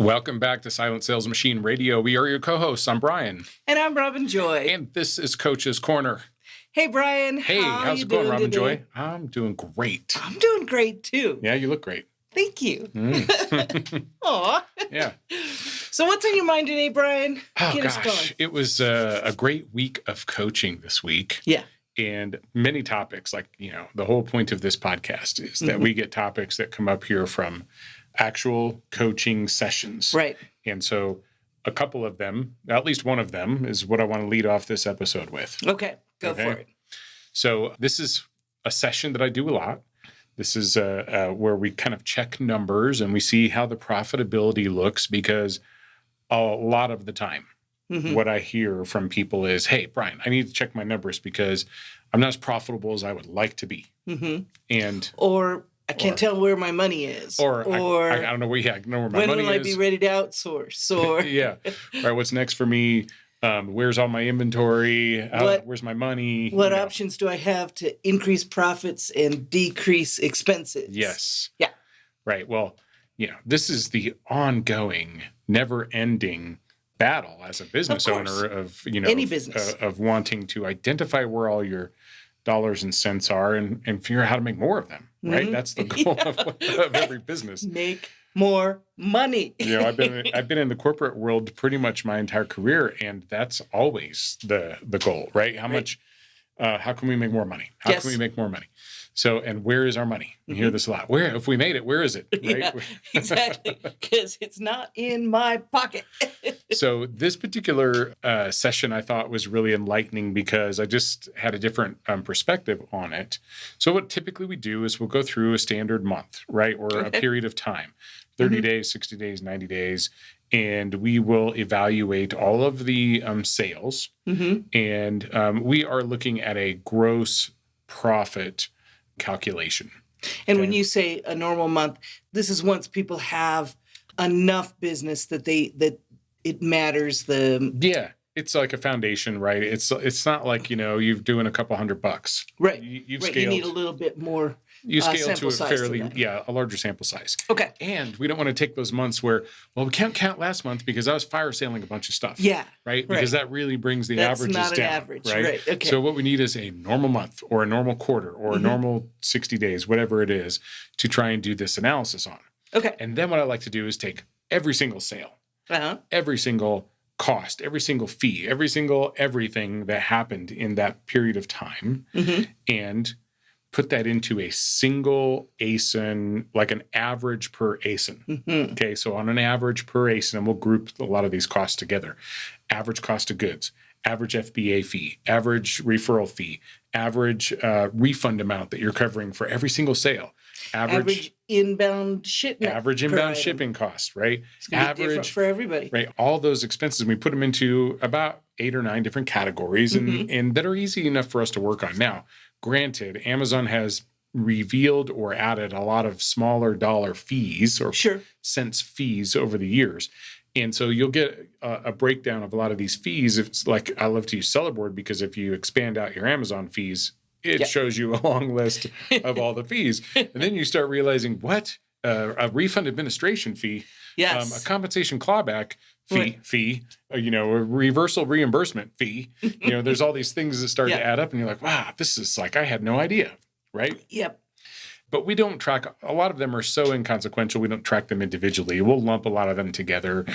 Welcome back to Silent Sales Machine Radio. We are your co-hosts. I'm Brian. And I'm Robin Joy. And this is Coach's Corner. Hey, Brian. Hey, how's it going, Robin Joy? I'm doing great. I'm doing great, too. Yeah, you look great. Thank you. Aw. Yeah. So what's on your mind today, Brian? Get us going. It was a great week of coaching this week. Yeah. And many topics, like, the whole point of this podcast is that we get topics that come up here from actual coaching sessions. Right. And so a couple of them, at least one of them, is what I want to lead off this episode with. Okay. Go for it. So this is a session that I do a lot. This is where we kind of check numbers and we see how the profitability looks, because a lot of the time, what I hear from people is, hey, Brian, I need to check my numbers because I'm not as profitable as I would like to be. Or I can't tell where my money is. Or I don't know where, I know where my money is. When will I be ready to outsource? Or yeah. Right. What's next for me? Where's all my inventory? Where's my money? What options do I have to increase profits and decrease expenses? Yes. Yeah. Right. Well, this is the ongoing, never-ending battle as a business owner of, any business, of wanting to identify where all your dollars and cents are and figure out how to make more of them. Right. That's the goal of every business. Make more money. I've been in the corporate world pretty much my entire career, and that's always the goal, right? How can we make more money? How can we make more money? So, and where is our money? You hear this a lot. Where, if we made it, where is it? Right? Yeah, exactly. Because it's not in my pocket. So this particular session I thought was really enlightening because I just had a different perspective on it. So what typically we do is we'll go through a standard month, right? Or a period of time, 30 days, 60 days, 90 days. And we will evaluate all of the sales. And we are looking at a gross profit calculation. And when you say a normal month, this is once people have enough business that it matters. It's like a foundation, right? It's not like, you're doing a couple $100. Right. You've right. scaled. You need a little bit more. You scale to a fairly, a larger sample size. Okay. And we don't want to take those months where, we can't count last month because I was fire selling a bunch of stuff. Yeah. Right? Because that really brings the averages down. That's not an average. Right? Okay. So what we need is a normal month or a normal quarter or a normal 60 days, whatever it is, to try and do this analysis on. Okay. And then what I like to do is take every single sale, every single cost, every single fee, every single everything that happened in that period of time, and put that into a single ASIN, like an average per ASIN. Okay, so on an average per ASIN, and we'll group a lot of these costs together. Average cost of goods, average FBA fee, average referral fee, average refund amount that you're covering for every single sale. Average inbound shipment. Average inbound shipping cost, right? It's gonna be different for everybody. Right. All those expenses, we put them into about 8 or 9 different categories and that are easy enough for us to work on. Now, granted, Amazon has revealed or added a lot of smaller dollar fees or cents fees over the years. And so you'll get a breakdown of a lot of these fees. It's like, I love to use Sellerboard because if you expand out your Amazon fees, it shows you a long list of all the fees. And then you start realizing, what? A refund administration fee, a compensation clawback fee, a reversal reimbursement fee. There's all these things that start to add up, and you're like, wow, this is like, I had no idea, right? Yep. But we don't track, a lot of them are so inconsequential, we don't track them individually. We'll lump a lot of them together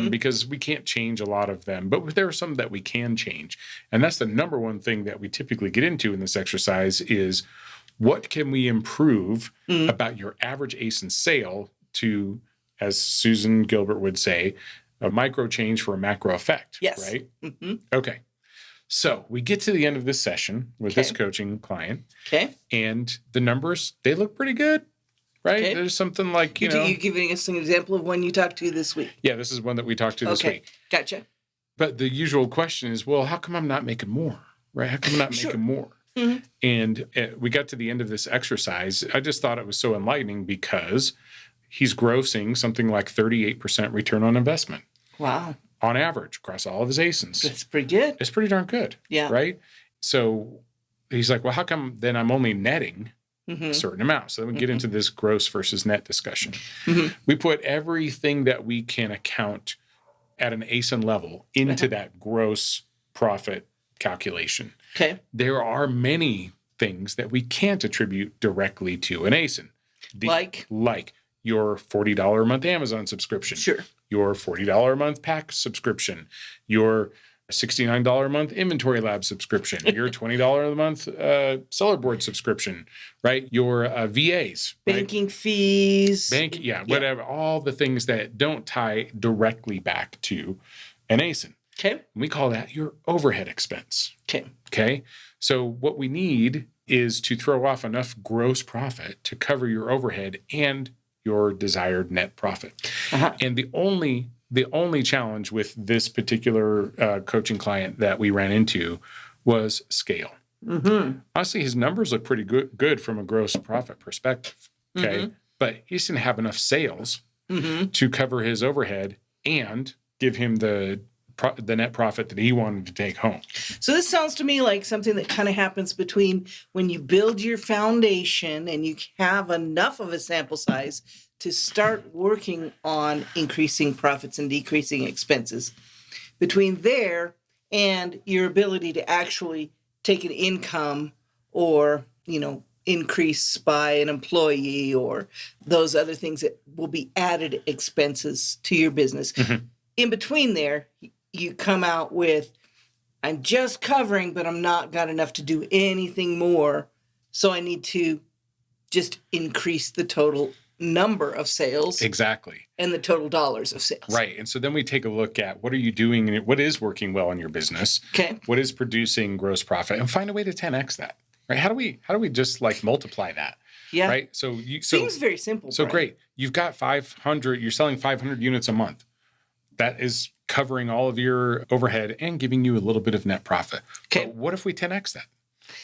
because we can't change a lot of them. But there are some that we can change. And that's the number one thing that we typically get into in this exercise is, what can we improve about your average ASIN sale to, as Susan Gilbert would say, a micro change for a macro effect, right? Okay. So we get to the end of this session with this coaching client. Okay. And the numbers, they look pretty good, right? Okay. There's something like, You're giving us an example of one you talked to this week. Yeah, this is one that we talked to this week. Gotcha. But the usual question is, well, how come I'm not making more, right? How come I'm not making more? And we got to the end of this exercise. I just thought it was so enlightening because he's grossing something like 38% return on investment. Wow. On average across all of his ASINs. That's pretty good. It's pretty darn good. Yeah. Right? So he's like, well, how come then I'm only netting a certain amount. So then we get into this gross versus net discussion. We put everything that we can account at an ASIN level into that gross profit calculation. Okay. There are many things that we can't attribute directly to an ASIN. Like your $40 a month Amazon subscription. Sure. Your $40 a month pack subscription. Your $69 a month inventory lab subscription. Your $20 a month seller board subscription, right? Your VAs. Banking fees. Whatever. All the things that don't tie directly back to an ASIN. Okay. We call that your overhead expense. Okay. Okay. So what we need is to throw off enough gross profit to cover your overhead and your desired net profit. And the only challenge with this particular coaching client that we ran into was scale. Honestly, his numbers look pretty good from a gross profit perspective. Okay. But he just didn't have enough sales to cover his overhead and give him the net profit that he wanted to take home. So this sounds to me like something that kind of happens between when you build your foundation and you have enough of a sample size to start working on increasing profits and decreasing expenses. Between there and your ability to actually take an income or, increase by an employee or those other things that will be added expenses to your business. In between there, you come out with, I'm just covering, but I'm not got enough to do anything more. So I need to just increase the total number of sales. Exactly. And the total dollars of sales. Right. And so then we take a look at what are you doing and what is working well in your business? Okay. What is producing gross profit and find a way to 10x that. Right? How do we just multiply that? Yeah. Right? Seems very simple. So Brian. Great. You've got 500, you're selling 500 units a month. That is covering all of your overhead and giving you a little bit of net profit. Okay. But what if we 10x that?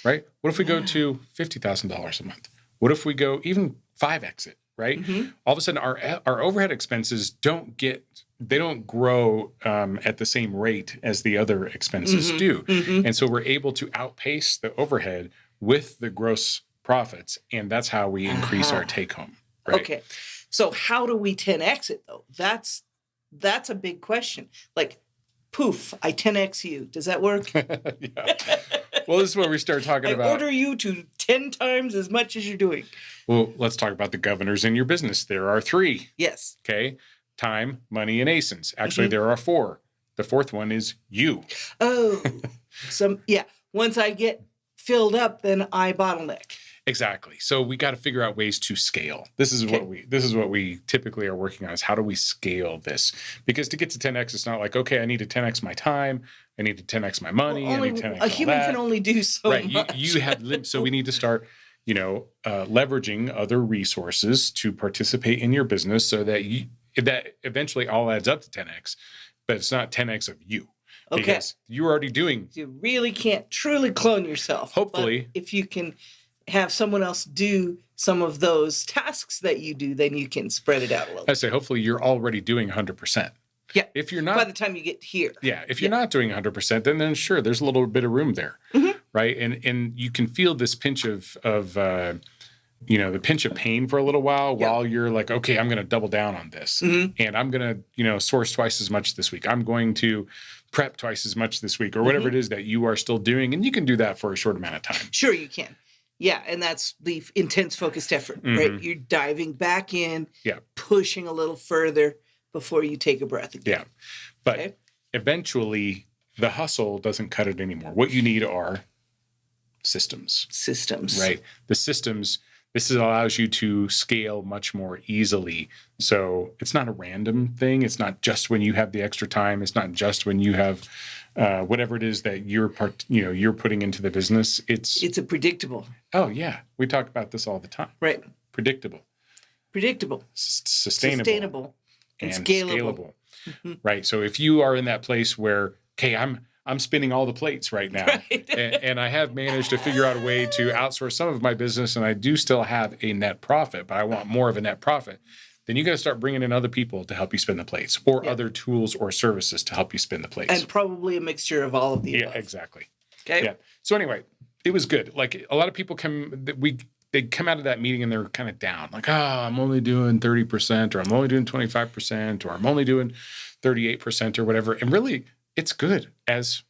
Right? What if we go to $50,000 a month? What if we go even 5x it? Right? All of a sudden, our overhead expenses don't grow at the same rate as the other expenses do, and so we're able to outpace the overhead with the gross profits, and that's how we increase our take home. Right? Okay, so how do we 10x it though? That's a big question. Poof, I 10x you. Does that work? Yeah. Well, this is where we start talking about. I order you to 10 times as much as you're doing. Well, let's talk about the governors in your business. There are 3. Yes. Okay. Time, money, and ASINs. Actually, there are 4. The 4th one is you. Oh, once I get filled up, then I bottleneck. Exactly. So we got to figure out ways to scale. This is what we typically are working on is how do we scale this? Because to get to 10x, it's not like, okay, I need to 10x my time. I need to 10x my money. I need to 10x a human can only do so much. You have so we need to start, leveraging other resources to participate in your business so that that eventually all adds up to 10x, but it's not 10x of you. Okay. Because you're already doing. You really can't truly clone yourself. Hopefully. But if you can have someone else do some of those tasks that you do, then you can spread it out a little. I say, hopefully you're already doing 100%. Yeah. If you're not, by the time you get here. Yeah. If you're not doing 100%, then sure, there's a little bit of room there. Right. And you can feel this pinch of the pinch of pain for a little while you're like, okay, I'm going to double down on this and I'm going to, source twice as much this week. I'm going to prep twice as much this week or whatever it is that you are still doing. And you can do that for a short amount of time. Sure, you can. Yeah, and that's the intense focused effort, right? You're diving back in, pushing a little further before you take a breath again. Yeah, but eventually the hustle doesn't cut it anymore. What you need are systems. Right? The systems, this allows you to scale much more easily. So it's not a random thing. It's not just when you have the extra time. It's not just when you have whatever it is that you're putting into the business. It's a predictable. Oh yeah, we talk about this all the time. Right. Predictable. Sustainable. And scalable. Right. So if you are in that place where, okay, I'm spinning all the plates right now, and I have managed to figure out a way to outsource some of my business, and I do still have a net profit, but I want more of a net profit. Then you got to start bringing in other people to help you spin the plates, or other tools or services to help you spin the plates, and probably a mixture of all of the above. Yeah, exactly. Okay. Yeah. So anyway, it was good. Like a lot of people they come out of that meeting and they're kind of down, like, oh, I'm only doing 30%, or I'm only doing 25%, or I'm only doing 38% or whatever. And really, it's good as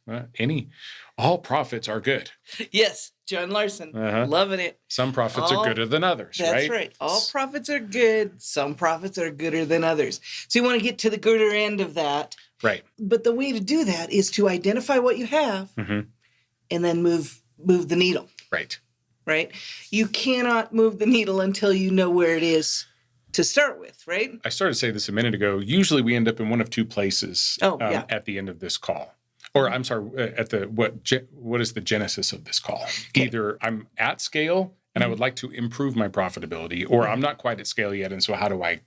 all profits are good. Yes, John Larson, loving it. Some profits are gooder than others, right? That's right. All profits are good. Some profits are gooder than others. So you want to get to the gooder end of that. Right. But the way to do that is to identify what you have and then move the needle. Right. Right. You cannot move the needle until you know where it is to start with, right? I started to say this a minute ago. Usually we end up in one of two places at the end of this call. Or I'm sorry, at what is the genesis of this call? Okay. Either I'm at scale and I would like to improve my profitability, or I'm not quite at scale yet. And so how do I,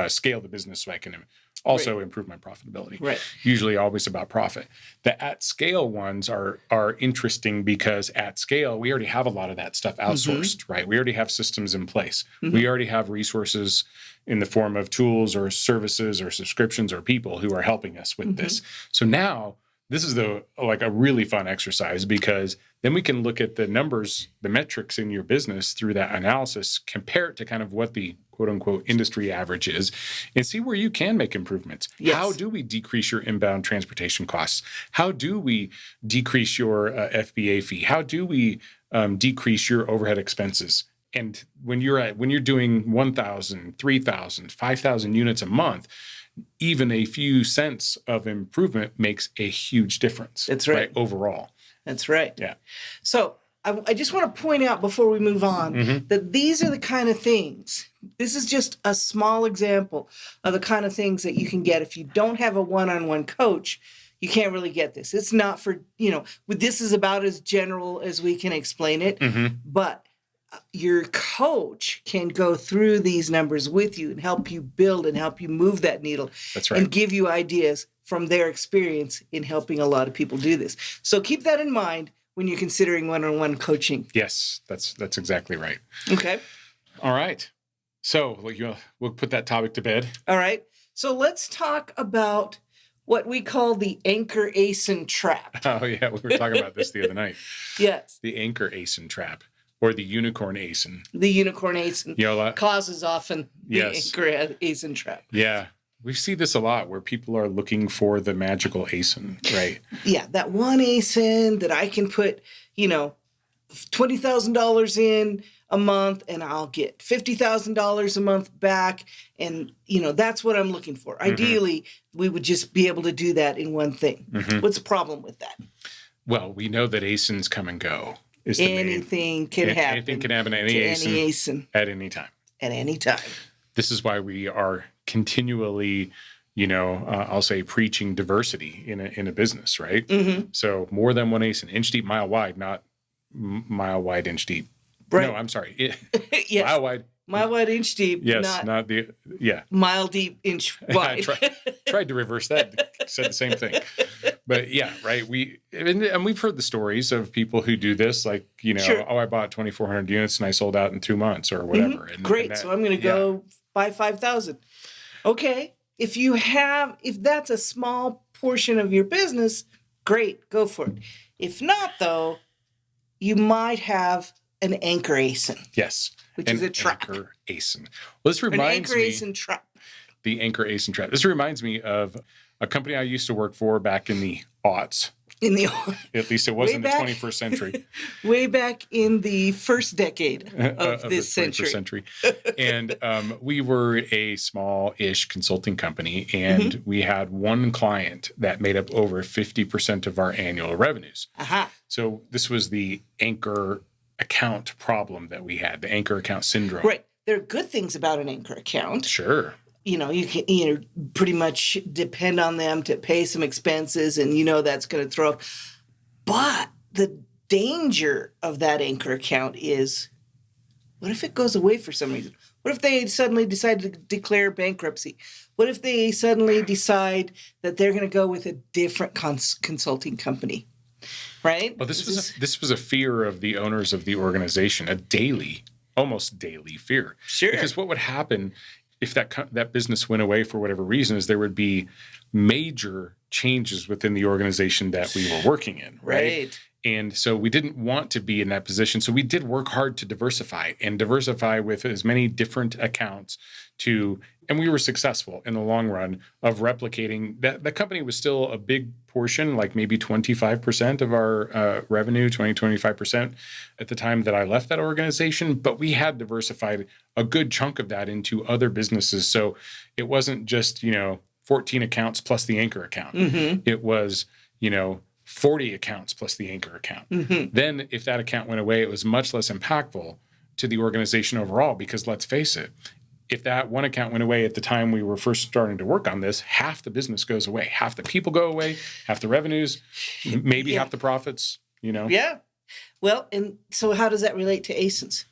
scale the business so I can also improve my profitability? Right. Usually always about profit. The at scale ones are interesting because at scale, we already have a lot of that stuff outsourced, right? We already have systems in place. We already have resources in the form of tools or services or subscriptions or people who are helping us with this. So now this is a really fun exercise, because then we can look at the numbers, the metrics in your business through that analysis, compare it to kind of what the quote unquote industry average is, and see where you can make improvements. Yes. How do we decrease your inbound transportation costs? How do we decrease your FBA fee? How do we decrease your overhead expenses? And when you're doing 1,000, 3,000, 5,000 units a month, even a few cents of improvement makes a huge difference. That's right. Overall. That's right. Yeah. So I just want to point out before we move on that these are the kind of things. This is just a small example of the kind of things that you can get if you don't have a one-on-one coach. You can't really get this. It's not for, this is about as general as we can explain it, but your coach can go through these numbers with you and help you build and help you move that needle. That's right. And give you ideas from their experience in helping a lot of people do this. So keep that in mind when you're considering one-on-one coaching. Yes, that's exactly right. Okay. All right. So we'll put that topic to bed. All right. So let's talk about what we call the Anchor ASIN Trap. Oh, yeah. We were talking about this the other night. Yes. The Anchor ASIN Trap. Or the unicorn ASIN. The unicorn ASIN causes often the Anchor ASIN Trap. Yeah. We see this a lot where people are looking for the magical ASIN, right? Yeah, that one ASIN that I can put, $20,000 in a month and I'll get $50,000 a month back. And, that's what I'm looking for. Ideally, we would just be able to do that in one thing. What's the problem with that? Well, we know that ASINs come and go. Anything can happen. Anything can happen to any ASIN at any time. At any time. This is why we are continually, I'll say preaching diversity in a business, right? So more than one ASIN, inch deep, mile wide, not mile wide, inch deep. Right. No, I'm sorry. Yes. Mile wide. Mile wide, inch deep. Yes, mile deep, inch wide. I tried to reverse that. Said the same thing. But yeah, right. And we've heard the stories of people who do this, like, sure. I bought 2,400 units and I sold out in 2 months or whatever. Great. So I'm going to go buy 5,000. Okay. If that's a small portion of your business, great, go for it. If not, though, you might have an Anchor ASIN. Yes. Which is a trap. Anchor ASIN. Well, this reminds me. An Anchor ASIN Trap. The Anchor ASIN Trap. This reminds me of a company I used to work for back in the aughts. At least it was in the 21st century. Way back in the first decade of this century. And we were a small-ish consulting company, and we had one client that made up over 50% of our annual revenues. So this was the Anchor account problem that we had, the Anchor account syndrome. Right. There are good things about an Anchor account. Sure. You can pretty much depend on them to pay some expenses, and that's going to throw up. But the danger of that Anchor account is, what if it goes away for some reason? What if they suddenly decide to declare bankruptcy? What if they suddenly decide that they're going to go with a different consulting company? Right? Well, this was a fear of the owners of the organization, almost daily fear. Sure. Because what would happen if that business went away for whatever reason is there would be major changes within the organization that we were working in, right? And so we didn't want to be in that position. So we did work hard to diversify with as many different accounts and we were successful in the long run of replicating that. The company was still a big portion, like maybe 25% of our revenue, 25% at the time that I left that organization. But we had diversified a good chunk of that into other businesses. So it wasn't just, 14 accounts plus the anchor account. It was, 40 accounts plus the anchor account. Then if that account went away, it was much less impactful to the organization overall, because let's face it, if that one account went away at the time we were first starting to work on this, half the business goes away. Half the people go away, half the revenues, maybe half the profits, Yeah. Well, and so how does that relate to ASINs?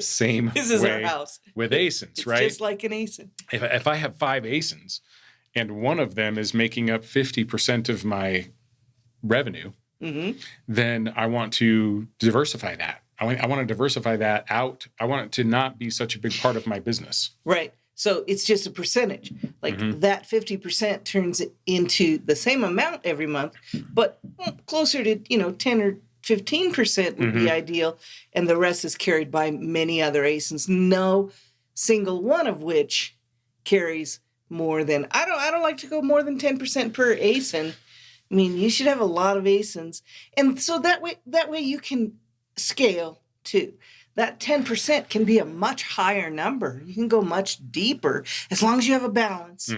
Same This is way our house. with ASINs, It's right? just like an ASIN. If I have 5 ASINs and one of them is making up 50% of my revenue, then I want to diversify that. I want to diversify that out. I want it to not be such a big part of my business. Right. So it's just a percentage. Like that 50% turns it into the same amount every month, but closer to, 10 or 15% would be ideal. And the rest is carried by many other ASINs. No single one of which carries more than, I don't like to go more than 10% per ASIN. I mean, you should have a lot of ASINs. And so that way you can scale too. That 10% can be a much higher number. You can go much deeper as long as you have a balance,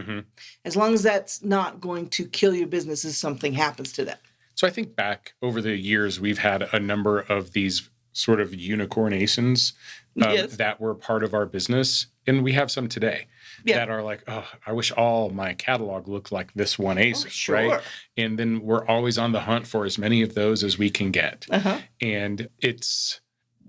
as long as that's not going to kill your business if something happens to that. So I think back over the years, we've had a number of these sort of unicorn ASINs that were part of our business. And we have some today that are like, oh, I wish all my catalog looked like this one ASIN, right? And then we're always on the hunt for as many of those as we can get. And it's,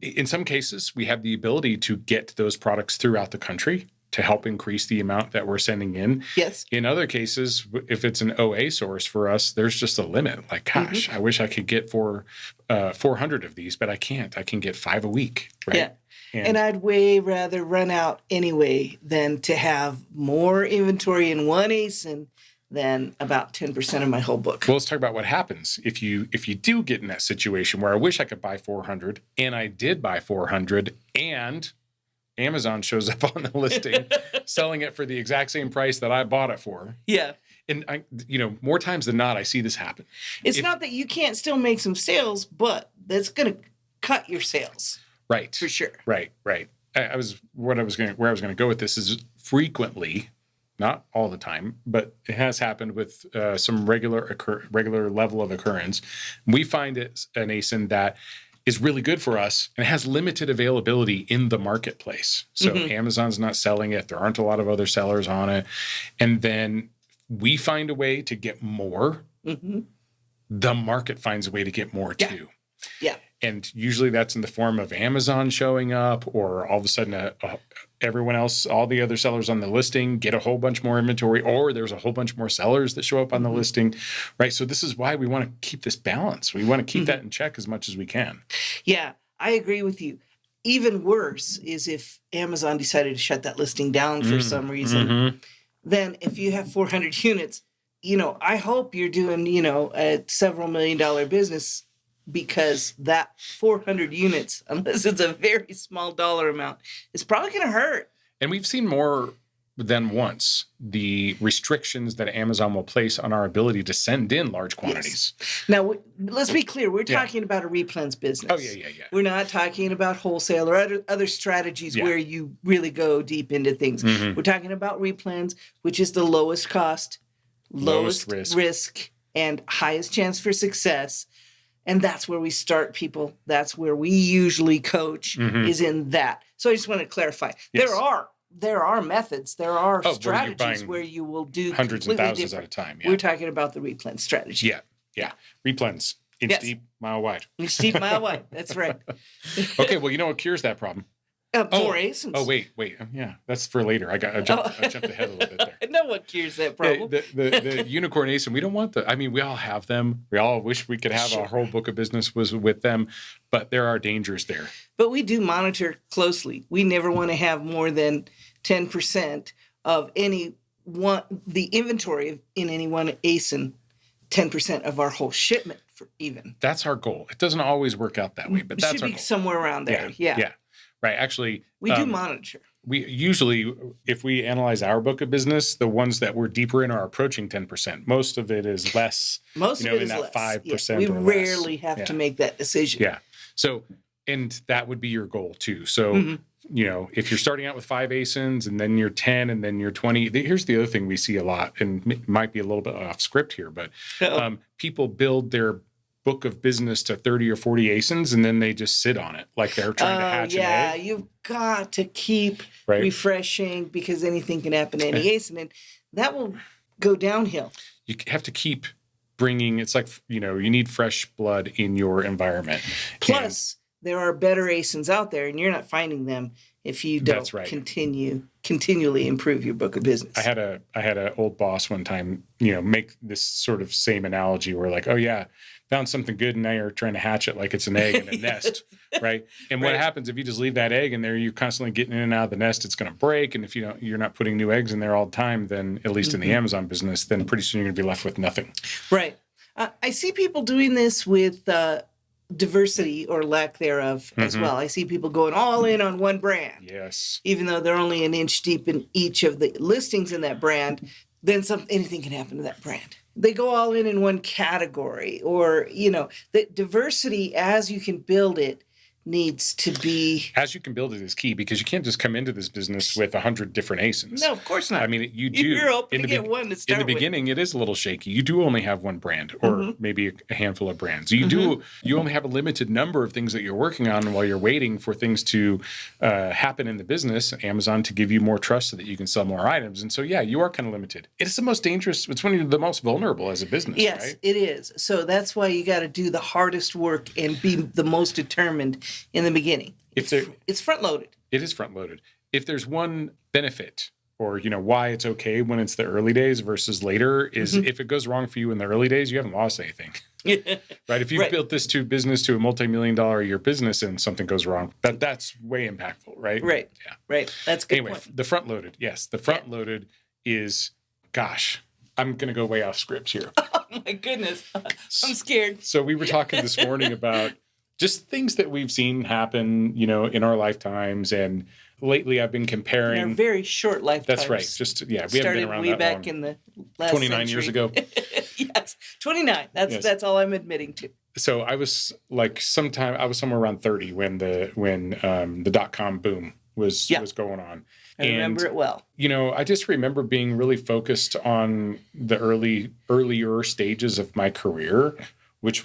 in some cases, we have the ability to get those products throughout the country to help increase the amount that we're sending in. Yes. In other cases, if it's an OA source for us, there's just a limit. Like, gosh, I wish I could get 400 of these, but I can't. I can get 5 a week, right? Yeah. And I'd way rather run out anyway than to have more inventory in one ASIN than about 10% of my whole book. Well, let's talk about what happens if you do get in that situation where I wish I could buy 400 and I did buy 400 and Amazon shows up on the listing selling it for the exact same price that I bought it for. Yeah. And more times than not, I see this happen. It's not that you can't still make some sales, but that's going to cut your sales. Right. For sure. Right. Where I was going to go with this is frequently, not all the time, but it has happened with some regular level of occurrence. We find it's an ASIN that is really good for us and has limited availability in the marketplace. So Amazon's not selling it. There aren't a lot of other sellers on it. And then we find a way to get more. The market finds a way to get more too. Yeah. And usually that's in the form of Amazon showing up, or all of a sudden everyone else, all the other sellers on the listing get a whole bunch more inventory, or there's a whole bunch more sellers that show up on the listing, right? So this is why we want to keep this balance. We want to keep that in check as much as we can. Yeah, I agree with you. Even worse is if Amazon decided to shut that listing down for some reason. Then if you have 400 units, I hope you're doing, a several $1 million business, because that 400 units, unless it's a very small dollar amount, is probably going to hurt. And we've seen more than once the restrictions that Amazon will place on our ability to send in large quantities. Yes. Now, let's be clear. We're talking about a replens business. Oh, yeah. We're not talking about wholesale or other strategies where you really go deep into things. We're talking about replens, which is the lowest cost, lowest risk, and highest chance for success. And that's where we start, people. That's where we usually coach, is in that. So I just want to clarify. Yes. There are methods. There are strategies where you will do hundreds and thousands at a time. Yeah. We're talking about the replens strategy. Yeah. Replens. Inch deep, mile wide. Inch deep, mile wide. That's right. Okay, well, you know what cures that problem? More ASINs. Oh, wait. Yeah, that's for later. I jumped ahead a little bit there. No one cures that problem. The unicorn ASIN, we don't want we all have them. We all wish we could have our whole book of business was with them, but there are dangers there. But we do monitor closely. We never want to have more than 10% of the inventory in any one ASIN, 10% of our whole shipment. even. That's our goal. It doesn't always work out that way, but It that's should our be goal. somewhere around there. Yeah. Yeah. Right. Actually, We do monitor. We usually, if we analyze our book of business, the ones that we're deeper in are approaching 10%. Most of it is less. Most of it in is that less. 5% We or less. rarely have to make that decision. Yeah. So, and that would be your goal too. So, if you're starting out with 5 ASINs and then you're 10 and then you're 20, here's the other thing we see a lot, and it might be a little bit off script here, but people build their book of business to 30 or 40 ASINs and then they just sit on it like they're trying to hatch an egg. Yeah, you've got to keep refreshing because anything can happen to any ASIN, and that will go downhill. You have to keep bringing, it's like, you need fresh blood in your environment. Plus, there are better ASINs out there and you're not finding them if you don't continually improve your book of business. I had a old boss one time, make this sort of same analogy where like, oh yeah, found something good and now you're trying to hatch it like it's an egg in a nest, right? And what happens if you just leave that egg in there, you're constantly getting in and out of the nest, it's going to break. And if you're not putting new eggs in there all the time, then at least in the Amazon business, then pretty soon you're going to be left with nothing. Right. I see people doing this with diversity or lack thereof as well. I see people going all in on one brand. Yes. Even though they're only an inch deep in each of the listings in that brand, then anything can happen to that brand. They go all in one category, or, the diversity as you can build it needs to be. As you can build it is key, because you can't just come into this business with 100 different ASINs. No, of course not. I mean, you do. You're hoping to get one to start with. In the beginning, it is a little shaky. You do only have one brand, or maybe a handful of brands. You only have a limited number of things that you're working on while you're waiting for things to happen in the business, Amazon to give you more trust so that you can sell more items. And so, yeah, you are kind of limited. It's the most dangerous. It's one of the most vulnerable as a business, yes, right? It is. So that's why you got to do the hardest work and be the most determined in the beginning. It's front loaded. It is front loaded. If there's one benefit, or why it's okay when it's the early days versus later, is if it goes wrong for you in the early days, you haven't lost anything. Right? If you've built this business to a multi-million-dollar a year business and something goes wrong, that's way impactful, right? Right. Yeah. Right. That's a good point. The front loaded. Yes. The front loaded is, gosh, I'm going to go way off script here. Oh my goodness. I'm scared. So we were talking this morning about just things that we've seen happen, in our lifetimes. And lately I've been comparing. In our very short lifetimes. That's right. We haven't been around way that back long. In the last 29 century. years ago. Yes. 29. That's all I'm admitting to. So I was somewhere around 30 when the .com boom was going on. I remember it well. I just remember being really focused on the earlier stages of my career, which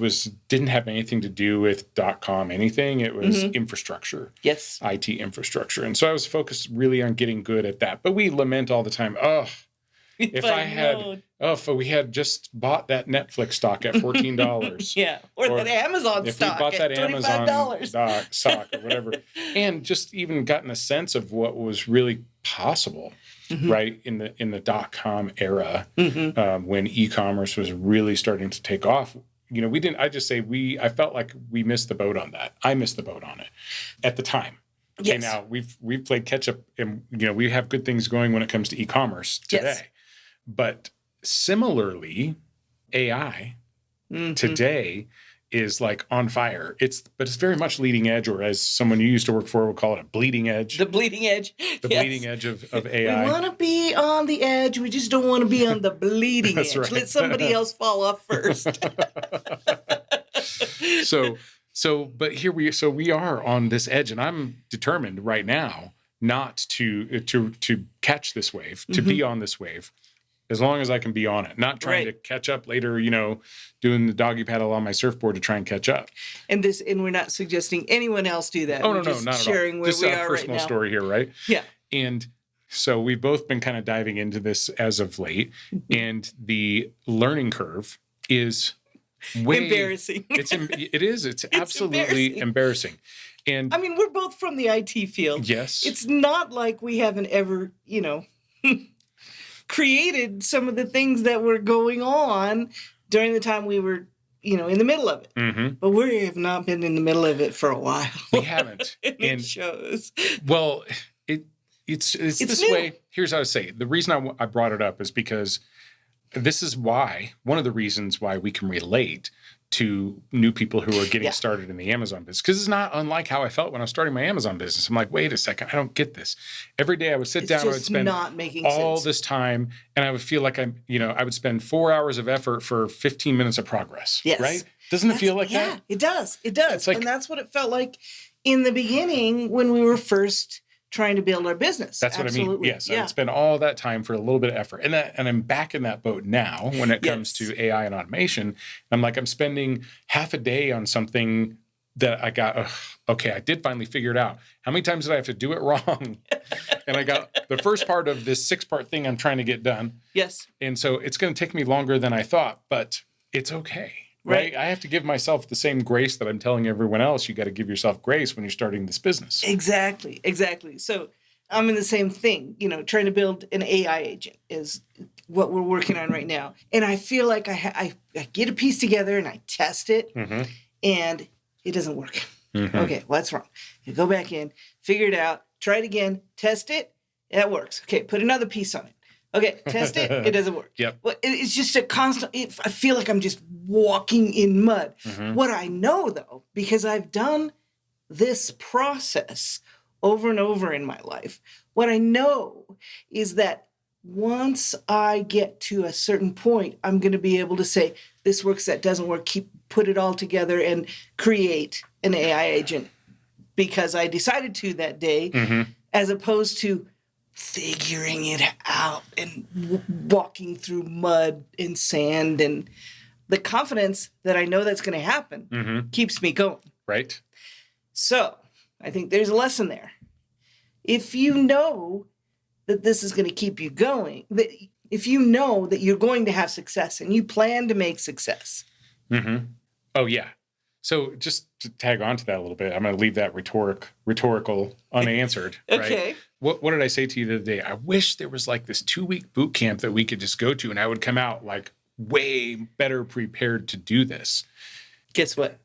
didn't have anything to do with .com anything. It was infrastructure. Yes. IT infrastructure. And so I was focused really on getting good at that. But we lament all the time, if we had just bought that Netflix stock at $14. Yeah. Or that Amazon stock. If we bought that at Amazon stock or whatever, and just even gotten a sense of what was really possible, right, in the .com era, when e-commerce was really starting to take off. I felt like we missed the boat on that. I missed the boat on it at the time. Yes. And now we've played catch up, and we have good things going when it comes to e-commerce today. Yes. But similarly, AI today is like on fire. But it's very much leading edge, or as someone you used to work for would call it, a bleeding edge. The bleeding edge. Bleeding edge of AI. We want to be on the edge. We just don't want to be on the bleeding edge. Right. Let somebody else fall off first. But we are on this edge, and I'm determined right now not to catch this wave, to be on this wave. As long as I can be on it, not trying to catch up later, doing the doggy paddle on my surfboard to try and catch up. And we're not suggesting anyone else do that. Oh, we're no, not sharing at all. Where this we is are our personal right now. story here, right? Yeah. And so we've both been kind of diving into this as of late, and the learning curve is embarrassing. It is. It's absolutely embarrassing. And I mean, we're both from the IT field. Yes. It's not like we haven't ever, created some of the things that were going on during the time we were, in the middle of it. But we have not been in the middle of it for a while. We haven't. and it shows. Well, it's this new. way. Here's how I say it. The reason I brought it up is because this is one of the reasons why we can relate to new people who are getting Yeah. started in the Amazon business. Because it's not unlike how I felt when I was starting my Amazon business. I'm like, wait a second, I don't get this. Every day I would sit It's down, I would just spend not making all sense. this time, and I would feel like I would spend 4 hours of effort for 15 minutes of progress. Yes. Right? Doesn't it feel like Yeah, that? it does. It does. It's like- and that's what it felt like in the beginning when we were first trying to build our business. That's what I mean. Absolutely. Yes, I Yeah. would spend all that time for a little bit of effort, and I'm back in that boat now when it comes Yes. to AI and automation. I'm like, I'm spending half a day on something that I got. Okay, I did finally figure it out. How many times did I have to do it wrong? And I got the first part of this 6-part thing I'm trying to get done, Yes. and so it's going to take me longer than I thought, but it's okay. Right? I have to give myself the same grace that I'm telling everyone else. You got to give yourself grace when you're starting this business. Exactly. So I'm in the same thing, trying to build an AI agent is what we're working on right now. And I feel like I get a piece together and I test it and it doesn't work. Okay, what's wrong? You go back in, figure it out, try it again, test it. That works. Okay, put another piece on it. Okay, test it. It doesn't work. Yep. Well, it's just a constant. I feel like I'm just walking in mud. What I know, though, because I've done this process over and over in my life, what I know is that once I get to a certain point, I'm going to be able to say, this works, that doesn't work, put it all together and create an AI agent because I decided to that day, as opposed to figuring it out and walking through mud and sand. And the confidence that I know that's going to happen keeps me going. Right. So I think there's a lesson there. If you know that this is going to keep you going, that if you know that you're going to have success and you plan to make success. Oh, yeah. So just to tag on to that a little bit, I'm going to leave that rhetorical unanswered. Okay. Right? What did I say to you the other day? I wish there was like this 2-week boot camp that we could just go to and I would come out like way better prepared to do this. Guess what?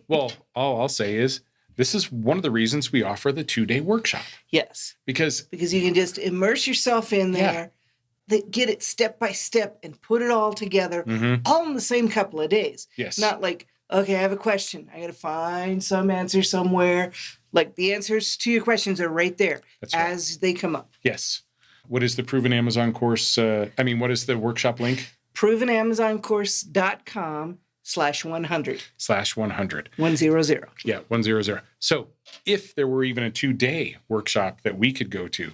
Well, all I'll say is this is one of the reasons we offer the 2-day workshop. Yes. Because you can just immerse yourself in there, get it step by step and put it all together all in the same couple of days. Yes. Not like, okay, I have a question. I got to find some answer somewhere. Like the answers to your questions are right there as they come up. Yes. What is the Proven Amazon course? What is the workshop link? ProvenAmazonCourse.com/100. /100. 100. Yeah, 100. So if there were even a 2-day workshop that we could go to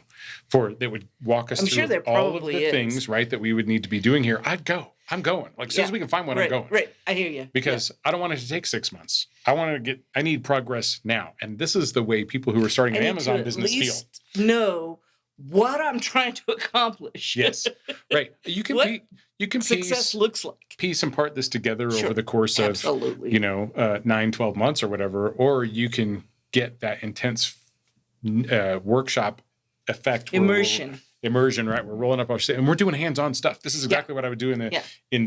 that would walk us through all of the things, right, that we would need to be doing here, I'd go. I'm going. Like as soon as we can find one, I'm going. Right. I hear you. Because I don't want it to take 6 months. I need progress now. And this is the way people who are starting an Amazon business feel. Know what I'm trying to accomplish. Yes. Right. You can success looks like. Piece and part this together over the course of 9-12 months or whatever, or you can get that intense workshop effect. Immersion, right? We're rolling up our and we're doing hands-on stuff. This is exactly what I would do in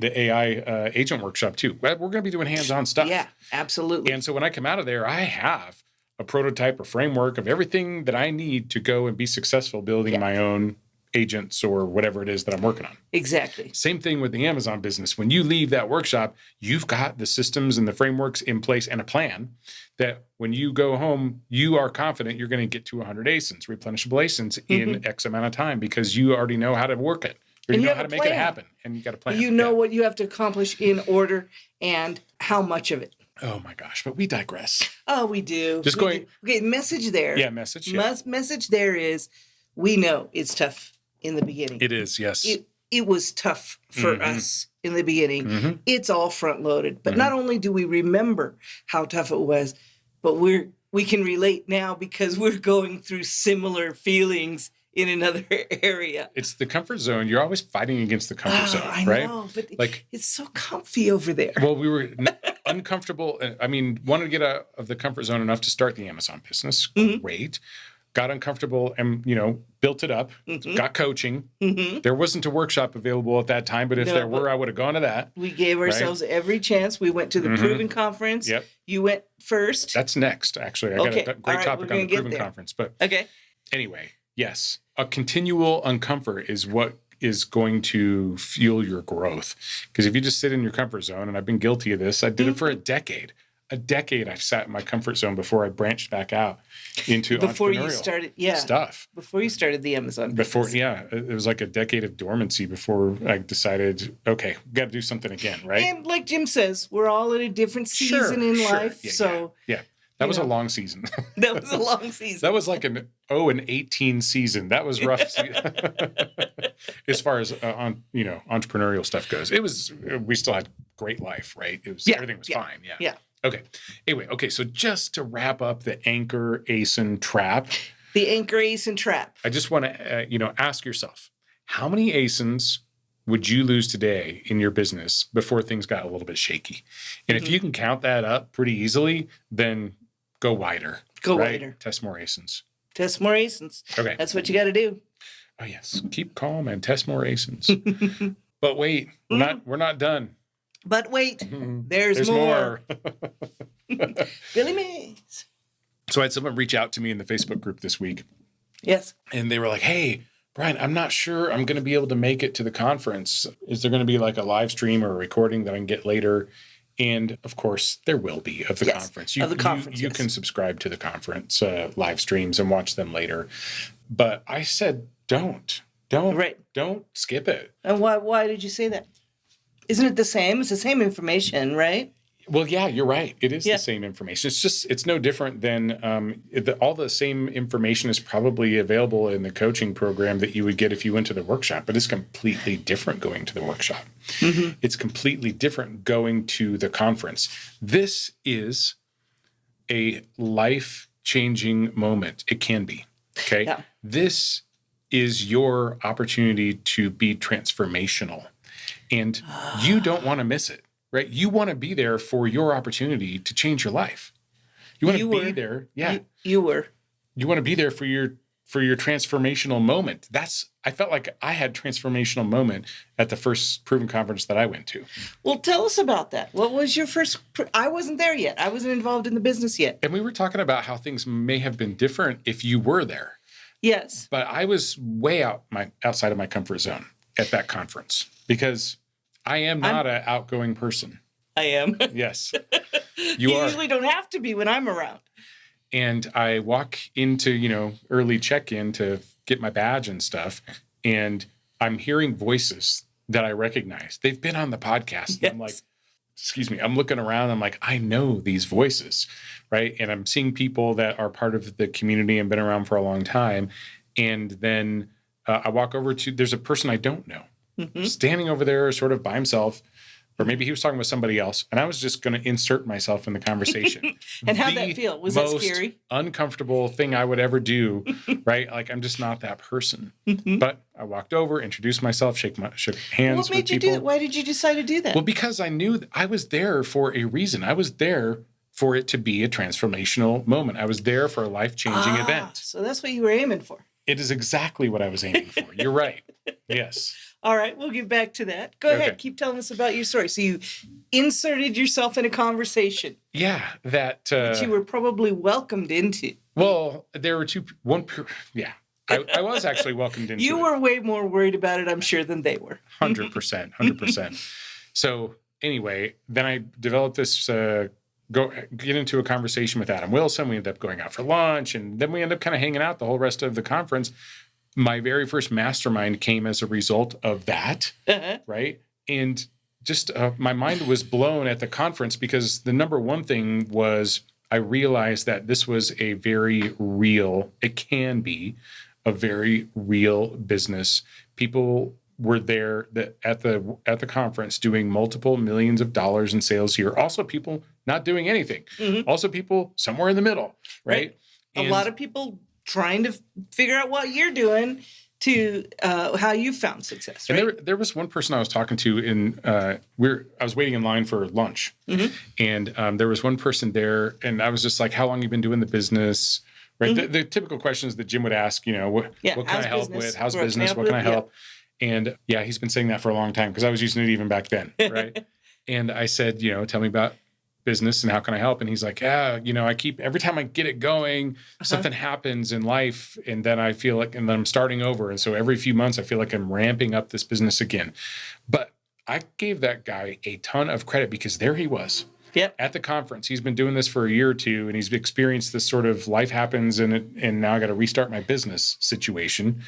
the AI agent workshop too. We're going to be doing hands-on stuff. Yeah, absolutely. And so when I come out of there, I have a prototype or framework of everything that I need to go and be successful building my own agents or whatever it is that I'm working on. Exactly. Same thing with the Amazon business. When you leave that workshop, you've got the systems and the frameworks in place and a plan that when you go home, you are confident you're going to get to 100 ASINs, replenishable ASINs in X amount of time because you already know how to work it. You know how to make it happen. And you got a plan. You know what you have to accomplish in order and how much of it. Oh my gosh, but we digress. Oh, we do. Okay, message there. Yeah, message. Yeah. Message there is we know it's tough in the beginning. It is, yes. It was tough for us in the beginning. It's all front loaded. But not only do we remember how tough it was, but we can relate now because we're going through similar feelings in another area. It's the comfort zone. You're always fighting against the comfort zone, right? I know, but it's so comfy over there. Well, we were uncomfortable. Wanted to get out of the comfort zone enough to start the Amazon business. Great. Got uncomfortable and, built it up, got coaching. There wasn't a workshop available at that time, but if there were, I would have gone to that. We gave ourselves every chance. We went to the Proven Conference. Yep. You went first. That's next, actually. I got a great topic on the Proven Conference. But anyway, yes, a continual uncomfort is what is going to fuel your growth. Because if you just sit in your comfort zone, and I've been guilty of this, I did it for a decade. I've sat in my comfort zone before I branched back out into entrepreneurial stuff. Before you started the Amazon business. It was like a decade of dormancy before I decided, okay, got to do something again, right? And like Jim says, we're all in a different season in life. Yeah. That was a long season. That was a long season. That was like an 0-18 season. That was rough. As far as entrepreneurial stuff goes. We still had great life, right? Everything was fine. Yeah. Okay. Anyway, so just to wrap up the Anchor ASIN Trap. The Anchor ASIN Trap. I just want to, ask yourself, how many ASINs would you lose today in your business before things got a little bit shaky? And if you can count that up pretty easily, then go wider. Wider. Test more ASINs. Test more ASINs. Okay. That's what you got to do. Oh, yes. Keep calm and test more ASINs. But wait, we're not done. But wait, there's more. Billy Mays. So I had someone reach out to me in the Facebook group this week. Yes. And they were like, hey, Brian, I'm not sure I'm going to be able to make it to the conference. Is there going to be like a live stream or a recording that I can get later? And of course, there will be of the conference. You can subscribe to the conference live streams and watch them later. But I said, don't skip it. And why did you say that? Isn't it the same? It's the same information, right? Well, yeah, you're right. It is the same information. It's no different than all the same information is probably available in the coaching program that you would get if you went to the workshop, but it's completely different going to the workshop. Mm-hmm. It's completely different going to the conference. This is a life-changing moment. It can be, okay? Yeah. This is your opportunity to be transformational, and you don't want to miss it. Right? You want to be there for your opportunity to change your life. You want to be there. Yeah. You were. You want to be there for your transformational moment. I felt like I had transformational moment at the first Proven conference that I went to. Well, tell us about that. What was your first? I wasn't there yet. I wasn't involved in the business yet. And we were talking about how things may have been different if you were there. Yes. But I was way outside of my comfort zone at that conference because I am not an outgoing person. I am. Yes. You usually don't have to be when I'm around. And I walk into, early check-in to get my badge and stuff. And I'm hearing voices that I recognize. They've been on the podcast. Yes. I'm like, excuse me. I'm looking around. I'm like, I know these voices, right? And I'm seeing people that are part of the community and been around for a long time. And then I walk over there's a person I don't know. Mm-hmm. Standing over there sort of by himself, or maybe he was talking with somebody else, and I was just going to insert myself in the conversation. And how'd that feel? Was that scary? Uncomfortable thing I would ever do, right? Like, I'm just not that person. Mm-hmm. But I walked over, introduced myself, shook hands What made with you people. do that? Why did you decide to do that? Well, because I knew I was there for a reason. I was there for it to be a transformational moment. I was there for a life-changing event. So that's what you were aiming for. It is exactly what I was aiming for. You're right. Yes. All right, we'll get back to that. Go ahead. Keep telling us about your story. So you inserted yourself in a conversation. Yeah, that you were probably welcomed into. Well, there were I was actually welcomed into. You were way more worried about it, I'm sure, than they were. 100%. So anyway, then I developed this get into a conversation with Adam Wilson. We ended up going out for lunch, and then we ended up kind of hanging out the whole rest of the conference. My very first mastermind came as a result of that, right? And just my mind was blown at the conference because the number one thing was I realized that this was it can be a very real business. People were there at the conference doing multiple millions of dollars in sales here. Also people not doing anything. Mm-hmm. Also people somewhere in the middle, right? A lot of people trying to figure out what you're doing to how you found success, right? And there was one person I was talking to I was waiting in line for lunch, mm-hmm. and there was one person there, and I was just like, how long have you been doing the business? Right? Mm-hmm. The typical questions that Jim would ask, what can I help with? How's business? What can I help? Yeah. And he's been saying that for a long time because I was using it even back then, right? And I said, tell me about business and how can I help? And he's like, yeah, every time I get it going, something happens in life. And then I feel like, and then I'm starting over. And so every few months, I feel like I'm ramping up this business again. But I gave that guy a ton of credit because there he was. Yep. At the conference. He's been doing this for a year or two, and he's experienced this sort of life happens and now I got to restart my business situation.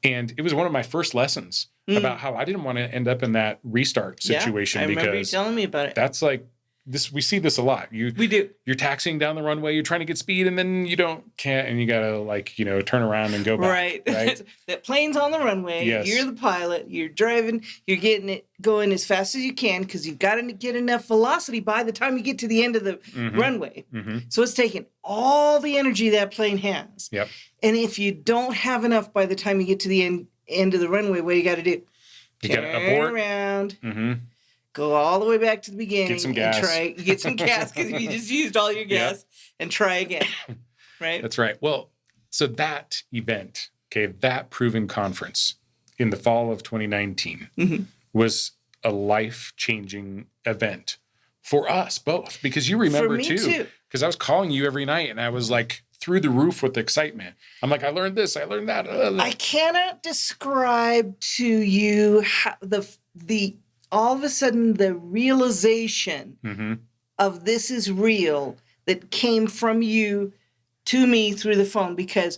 And it was one of my first lessons about how I didn't want to end up in that restart situation. I remember you because telling me about it. that's like this. We see this a lot. We do. You're taxiing down the runway. You're trying to get speed, and then you can't, and you gotta turn around and go back. Right. That plane's on the runway. Yes. You're the pilot. You're driving. You're getting it going as fast as you can because you've got to get enough velocity by the time you get to the end of the runway. So it's taking all the energy that plane has. Yep. And if you don't have enough by the time you get to the end of the runway, what do you got to do? You got to abort. Around. Go all the way back to the beginning. Get some gas. And get some gas because you just used all your gas and try again. Right? That's right. Well, so that event, that proven conference in the fall of 2019 was a life-changing event for us both. Because you remember for me too. Because I was calling you every night and I was like through the roof with excitement. I'm like, I learned this, I learned that. I cannot describe to you how the all of a sudden the realization of this is real that came from you to me through the phone because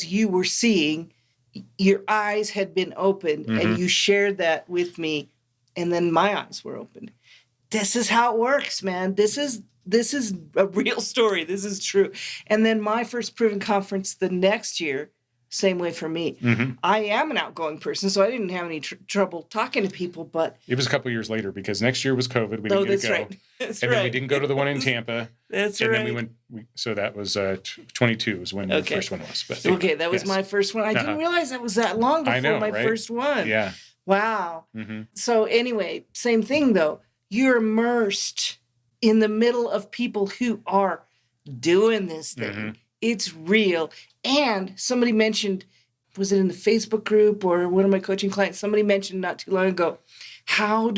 you were seeing, your eyes had been opened and you shared that with me, and then my eyes were opened. This is how it works, man. This is a real story. This is true. And then my first proven conference the next year, same way for me. I am an outgoing person, so I didn't have any trouble talking to people, but... It was a couple years later because next year was COVID. We didn't get to go. Right. That's and then we didn't go to the one in Tampa. That's and right. And then so that was 22 was when the first one was. But okay, that was my first one. I didn't realize that was that long before my first one. Yeah. Wow. So anyway, same thing though. You're immersed in the middle of people who are doing this thing. It's real. And somebody mentioned, was it in the Facebook group or one of my coaching clients, somebody mentioned not too long ago, I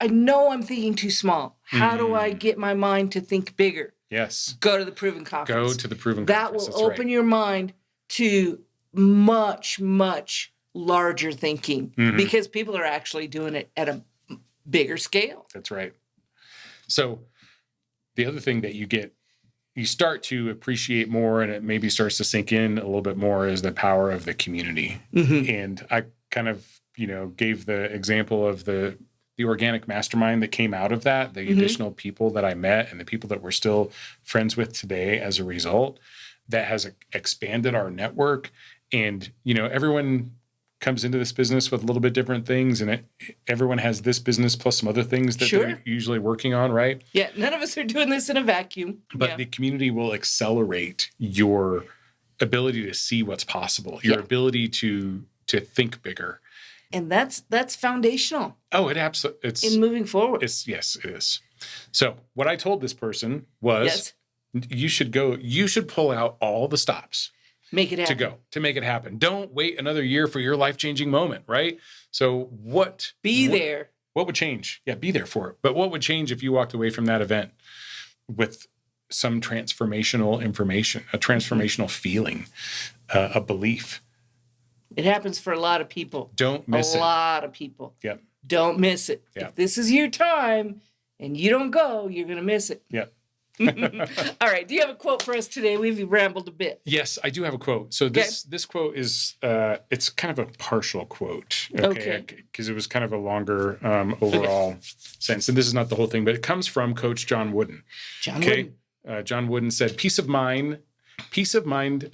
know I'm thinking too small. How do I get my mind to think bigger? Yes. Go to the Proven Conference. Go to the Proven Conference. That will open your mind to much, much larger thinking because people are actually doing it at a bigger scale. That's right. So the other thing that you start to appreciate more, and it maybe starts to sink in a little bit more, is the power of the community. And I kind of, gave the example of the organic mastermind that came out of that, the additional people that I met and the people that we're still friends with today as a result, that has expanded our network. And, everyone comes into this business with a little bit different things, and everyone has this business plus some other things that they're usually working on, right? Yeah, none of us are doing this in a vacuum. But the community will accelerate your ability to see what's possible, your ability to think bigger. And that's foundational. Oh, it's in moving forward. Yes, it is. So what I told this person was you should pull out all the stops. Make it happen. To make it happen. Don't wait another year for your life-changing moment, right? So Be there. What would change? Yeah, be there for it. But what would change if you walked away from that event with some transformational information, a transformational feeling, a belief? It happens for a lot of people. Don't miss it. A lot of people. Yep. Don't miss it. Yep. If this is your time and you don't go, you're going to miss it. Yep. All right. Do you have a quote for us today? We've rambled a bit. Yes, I do have a quote. So this quote is it's kind of a partial quote. Okay. Because it was kind of a longer overall sense. And this is not the whole thing, but it comes from Coach John Wooden. John Wooden said, Peace of mind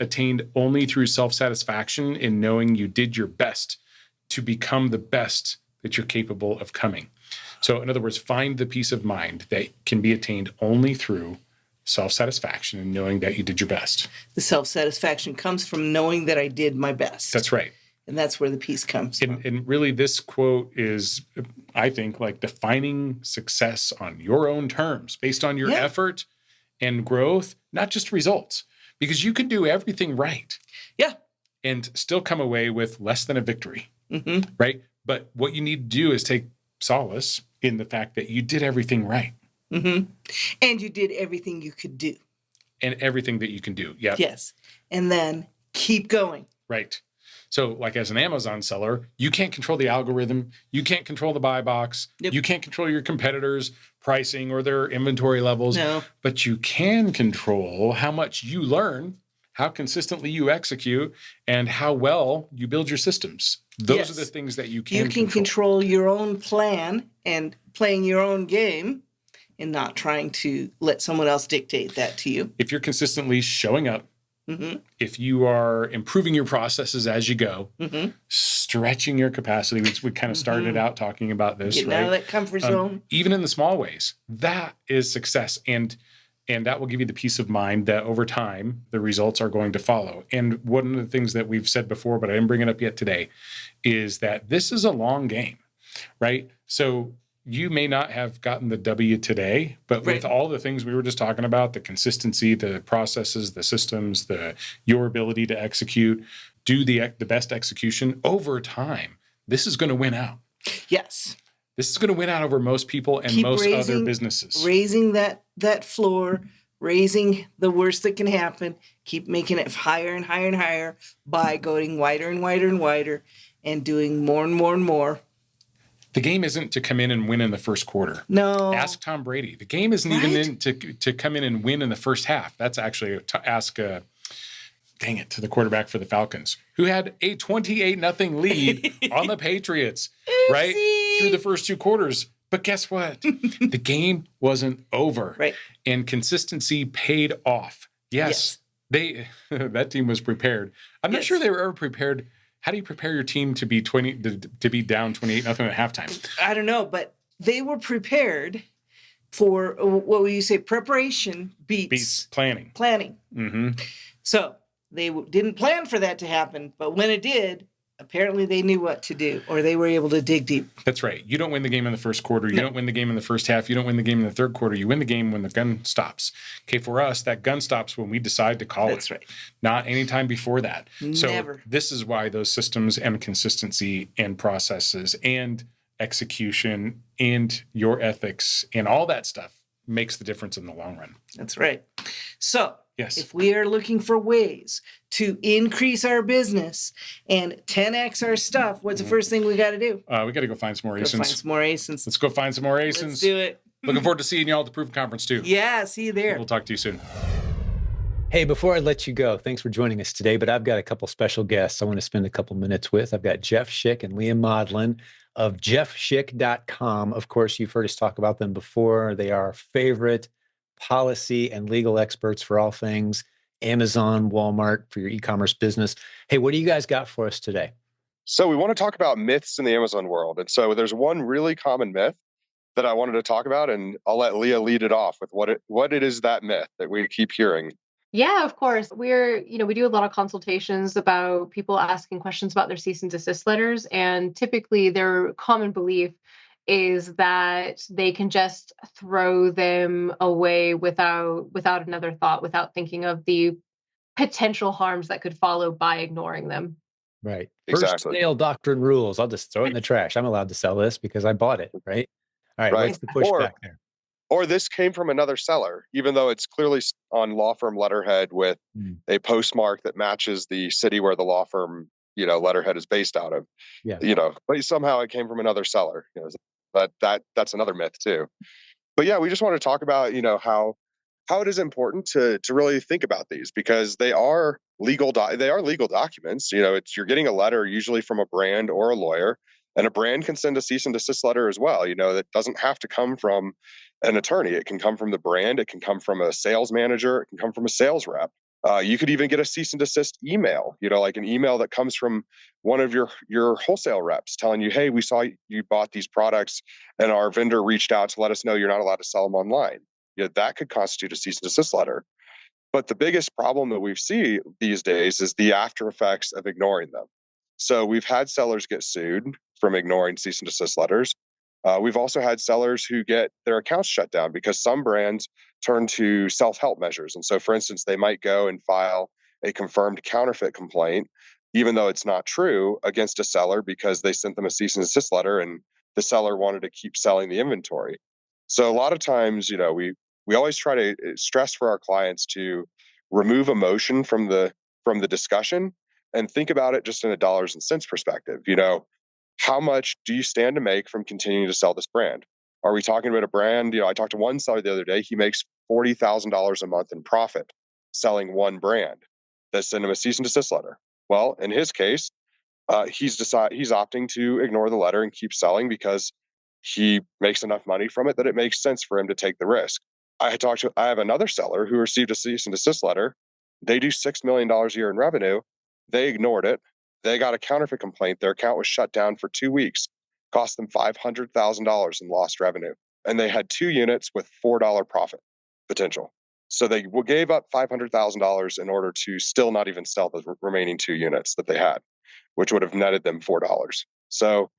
attained only through self-satisfaction in knowing you did your best to become the best that you're capable of coming. So in other words, find the peace of mind that can be attained only through self-satisfaction and knowing that you did your best. The self-satisfaction comes from knowing that I did my best. That's right. And that's where the peace comes from. And really this quote is, I think, like defining success on your own terms based on your effort and growth, not just results. Because you can do everything right. Yeah. And still come away with less than a victory. Right? But what you need to do is take solace in the fact that you did everything right. Mm-hmm. And you did everything you could do. And everything that you can do. Yeah. Yes. And then keep going. Right. So like as an Amazon seller, you can't control the algorithm. You can't control the buy box. Yep. You can't control your competitors' pricing or their inventory levels. No. But you can control how much you learn, how consistently you execute, and how well you build your systems. Those are the things that you can control. You can control your own plan and playing your own game and not trying to let someone else dictate that to you. If you're consistently showing up, if you are improving your processes as you go, stretching your capacity, we kind of started out talking about this, Getting right? out of that comfort zone. Even in the small ways, that is success. And that will give you the peace of mind that over time, the results are going to follow. And one of the things that we've said before, but I didn't bring it up yet today, is that this is a long game, right? So you may not have gotten the W today, but with all the things we were just talking about, the consistency, the processes, the systems, your ability to execute, do the best execution over time, this is going to win out. Yes. This is going to win out over most people and most other businesses. Raising that floor, raising the worst that can happen, keep making it higher and higher and higher by going wider and wider and wider and doing more and more and more. The game isn't to come in and win in the first quarter. No. Ask Tom Brady. The game isn't even in to come in and win in the first half. That's actually to ask, to the quarterback for the Falcons, who had a 28-0 lead on the Patriots, right? Through the first two quarters. But guess what? The game wasn't over. Right. And consistency paid off. Yes. That team was prepared. I'm not sure they were ever prepared. How do you prepare your team to be down 28-0 at halftime? I don't know, but they were prepared for what would you say? Preparation beats planning. Planning. Mm-hmm. So they didn't plan for that to happen, but when it did, apparently they knew what to do, or they were able to dig deep. That's right. You don't win the game in the first quarter. You don't win the game in the first half. You don't win the game in the third quarter. You win the game when the gun stops. Okay, for us, that gun stops when we decide to call it. That's right. Not any time before that. Never. So this is why those systems and consistency and processes and execution and your ethics and all that stuff makes the difference in the long run. That's right. So yes, if we are looking for ways to increase our business and 10x our stuff, what's the first thing we got to do? We got to go find some more ASINs. Let's go find some more ASINs. Let's do it. Looking forward to seeing y'all at the Proof Conference too. Yeah, see you there. We'll talk to you soon. Hey, before I let you go, thanks for joining us today, but I've got a couple special guests I want to spend a couple minutes with. I've got Jeff Schick and Liam Modlin of jeffschick.com. Of course, you've heard us talk about them before. They are our favorite policy and legal experts for all things Amazon, Walmart, for your e-commerce business. Hey, what do you guys got for us today? So we want to talk about myths in the Amazon world. And so there's one really common myth that I wanted to talk about, and I'll let Leah lead it off with what it is, that myth that we keep hearing. Yeah, of course. We do a lot of consultations about people asking questions about their cease and desist letters. And typically their common belief is that they can just throw them away without another thought, without thinking of the potential harms that could follow by ignoring them. Right. Exactly. First sale doctrine rules. I'll just throw it in the trash. I'm allowed to sell this because I bought it, right? All right. Right. What's the pushback there? Or this came from another seller, even though it's clearly on law firm letterhead with a postmark that matches the city where the law firm, letterhead is based out of. Yeah. But somehow it came from another seller. That's another myth too. But yeah, we just want to talk about, how it is important to really think about these, because they are legal documents. You're getting a letter usually from a brand or a lawyer, and a brand can send a cease and desist letter as well. That doesn't have to come from an attorney. It can come from the brand. It can come from a sales manager. It can come from a sales rep. You could even get a cease and desist email, like an email that comes from one of your wholesale reps telling you, hey, we saw you bought these products and our vendor reached out to let us know you're not allowed to sell them online. That could constitute a cease and desist letter. But the biggest problem that we see these days is the after effects of ignoring them. So we've had sellers get sued from ignoring cease and desist letters. We've also had sellers who get their accounts shut down because some brands turn to self-help measures. And so, for instance, they might go and file a confirmed counterfeit complaint, even though it's not true, against a seller because they sent them a cease and desist letter and the seller wanted to keep selling the inventory. So a lot of times, we always try to stress for our clients to remove emotion from the discussion and think about it just in a dollars and cents perspective. How much do you stand to make from continuing to sell this brand? Are we talking about a brand? I talked to one seller the other day. He makes $40,000 a month in profit selling one brand. They send him a cease and desist letter. Well, in his case, he's opting to ignore the letter and keep selling because he makes enough money from it that it makes sense for him to take the risk. I have another seller who received a cease and desist letter. They do $6 million a year in revenue. They ignored it. They got a counterfeit complaint. Their account was shut down for 2 weeks, cost them $500,000 in lost revenue. And they had 2 units with $4 profit potential. So they gave up $500,000 in order to still not even sell the remaining 2 units that they had, which would have netted them $4. So,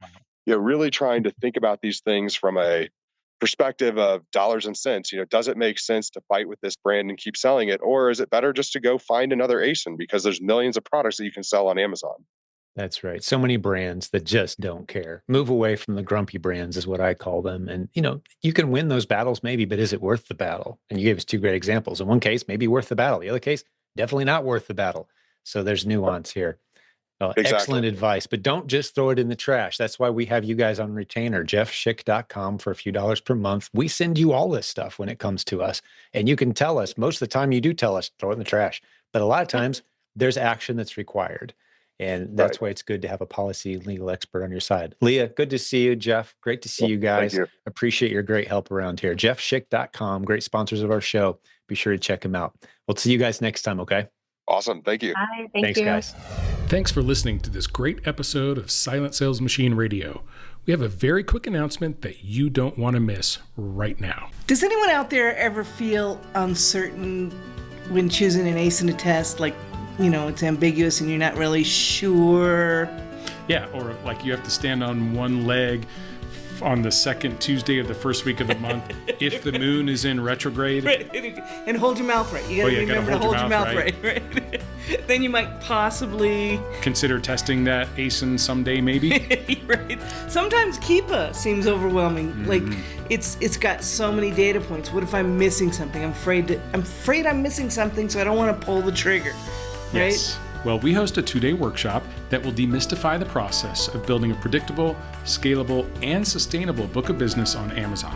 really trying to think about these things from a perspective of dollars and cents. Does it make sense to fight with this brand and keep selling it? Or is it better just to go find another ASIN because there's millions of products that you can sell on Amazon? That's right. So many brands that just don't care. Move away from the grumpy brands is what I call them. And, you can win those battles maybe, but is it worth the battle? And you gave us 2 great examples. In one case, maybe worth the battle. The other case, definitely not worth the battle. So there's nuance here. Exactly. Excellent advice, but don't just throw it in the trash. That's why we have you guys on retainer, jeffschick.com, for a few dollars per month. We send you all this stuff when it comes to us. And you can tell us, most of the time you do tell us, throw it in the trash. But a lot of times there's action that's required. And that's why it's good to have a policy legal expert on your side. Leah, good to see you. Jeff, great to see you guys. Thank you. Appreciate your great help around here. jeffschick.com, great sponsors of our show. Be sure to check them out. We'll see you guys next time, okay? Awesome. Thank you. Bye. Thanks, guys. Thanks for listening to this great episode of Silent Sales Machine Radio. We have a very quick announcement that you don't want to miss right now. Does anyone out there ever feel uncertain when choosing an ASIN to test? Like, it's ambiguous and you're not really sure. Yeah, or like you have to stand on one leg on the second Tuesday of the first week of the month if the moon is in retrograde. Right. And hold your mouth right. You gotta remember to hold your mouth right. Then you might possibly consider testing that ASIN someday, maybe. Right. Sometimes Keepa seems overwhelming. Mm-hmm. Like it's got so many data points. What if I'm missing something? I'm afraid I'm missing something, so I don't want to pull the trigger. Right? Yes. Well, we host a 2-day workshop that will demystify the process of building a predictable, scalable, and sustainable book of business on Amazon.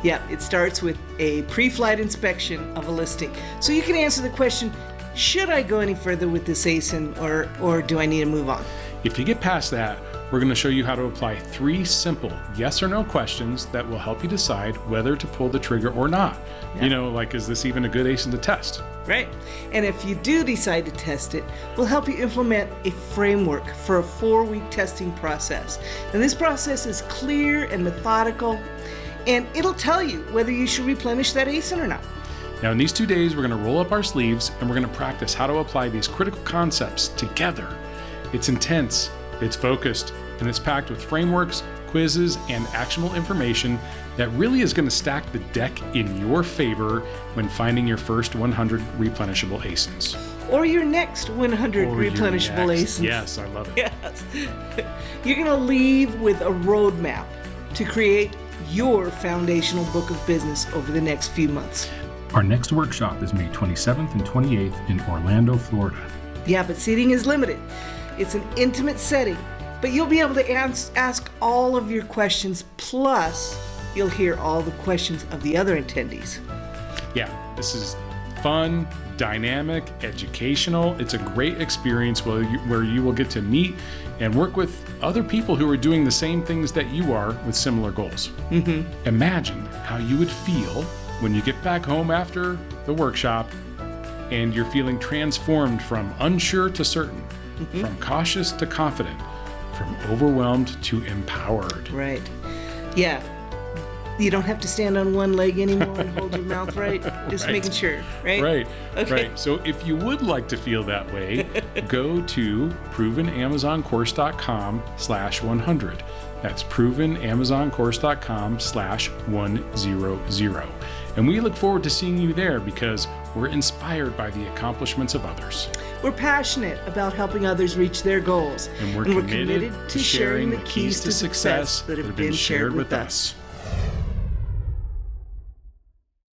Yeah, it starts with a pre-flight inspection of a listing. So you can answer the question, should I go any further with this ASIN or do I need to move on? If you get past that, we're going to show you how to apply 3 simple yes or no questions that will help you decide whether to pull the trigger or not. Yeah. Like, is this even a good ASIN to test? Right. And if you do decide to test it, we'll help you implement a framework for a 4-week testing process. And this process is clear and methodical, and it'll tell you whether you should replenish that ASIN or not. Now, in these 2 days, we're going to roll up our sleeves and we're going to practice how to apply these critical concepts together. It's intense, it's focused, and it's packed with frameworks, quizzes, and actionable information that really is going to stack the deck in your favor when finding your first 100 replenishable ASINs. Or your next 100 replenishable ASINs. Yes, I love it. Yes. You're going to leave with a roadmap to create your foundational book of business over the next few months. Our next workshop is May 27th and 28th in Orlando, Florida. Yeah, but seating is limited. It's an intimate setting, but you'll be able to ask all of your questions, plus you'll hear all the questions of the other attendees. Yeah, this is fun, dynamic, educational. It's a great experience where you will get to meet and work with other people who are doing the same things that you are with similar goals. Mm-hmm. Imagine how you would feel when you get back home after the workshop and you're feeling transformed from unsure to certain, mm-hmm. from cautious to confident, from overwhelmed to empowered. Right. Yeah. You don't have to stand on one leg anymore and hold your mouth right. Just right. Making sure, right? Right. Okay. Right. So if you would like to feel that way, go to provenamazoncourse.com/100. That's provenamazoncourse.com/100. And we look forward to seeing you there because we're inspired by the accomplishments of others. We're passionate about helping others reach their goals. And we're committed to sharing the keys to success that have been shared with us.